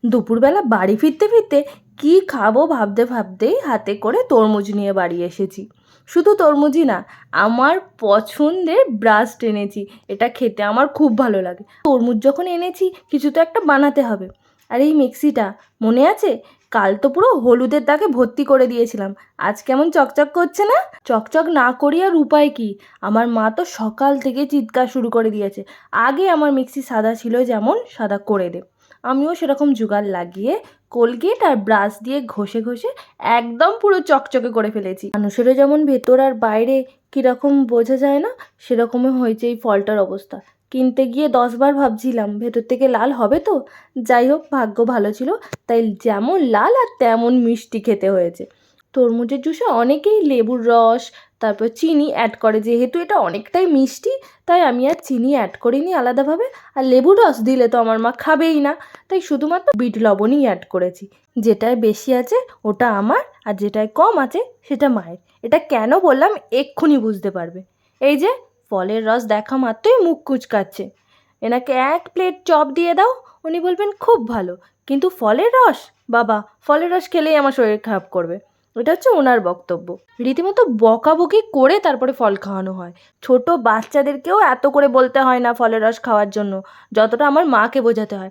দুপুরবেলা বাড়ি ফিরতে ফিরতে কি খাবো ভাবতে ভাবতেই হাতে করে তরমুজ নিয়ে বাড়ি এসেছি। শুধু তরমুজই না, আমার পছন্দের ব্রাশ এনেছি। এটা খেতে আমার খুব ভালো লাগে। তরমুজ যখন এনেছি কিছু তো একটা বানাতে হবে। আর এই মিক্সিটা মনে আছে, কাল তো পুরো হলুদের দাগে ভর্তি করে দিয়েছিলাম। আজ কেমন চকচক করছে না? চকচক না করি আর উপায় কি? আমার মা তো সকাল থেকে চিৎকার শুরু করে দিয়েছে, আগে আমার মিক্সি সাদা ছিল যেমন সাদা করে দে। আমিও সেরকম জোগাড় লাগিয়ে কোলগেট আর ব্রাশ দিয়ে ঘষে ঘষে একদম পুরো চকচকে করে ফেলেছি। মানুষেরও যেমন ভেতর আর বাইরে কীরকম বোঝা যায় না, সেরকমই হয়েছে এই ফলটার অবস্থা। কিনতে গিয়ে 10 বার ভাবছিলাম ভেতর থেকে লাল হবে তো। যাই হোক, ভাগ্য ভালো ছিল, তাই যেমন লাল আর তেমন মিষ্টি খেতে হয়েছে। তরমুজের জুসে অনেকেই লেবুর রস তারপর চিনি অ্যাড করে, যেহেতু এটা অনেকটাই মিষ্টি তাই আমি আর চিনি অ্যাড করিনি আলাদাভাবে। আর লেবুর রস দিলে তো আমার মা খাবেই না, তাই শুধুমাত্র বিট লবণই অ্যাড করেছি। যেটায় বেশি আছে ওটা আমার, আর যেটায় কম আছে সেটা মায়ের। এটা কেন বললাম এক্ষুনি বুঝতে পারবে। এই যে ফলের রস দেখা মাত্রই মুখ কুঁচকাচ্ছে। এনাকে 1 প্লেট চপ দিয়ে দাও, উনি বলবেন খুব ভালো, কিন্তু ফলের রস, বাবা ফলের রস খেলেই আমার শরীর খারাপ করবে। এটা হচ্ছে ওনার বক্তব্য। রীতিমতো বকাবকি করে তারপরে ফল খাওয়ানো হয়। ছোট বাচ্চাদেরকেও এত করে বলতে হয় না ফলের রস খাওয়ার জন্য, যতটা আমার মাকে বোঝাতে হয়।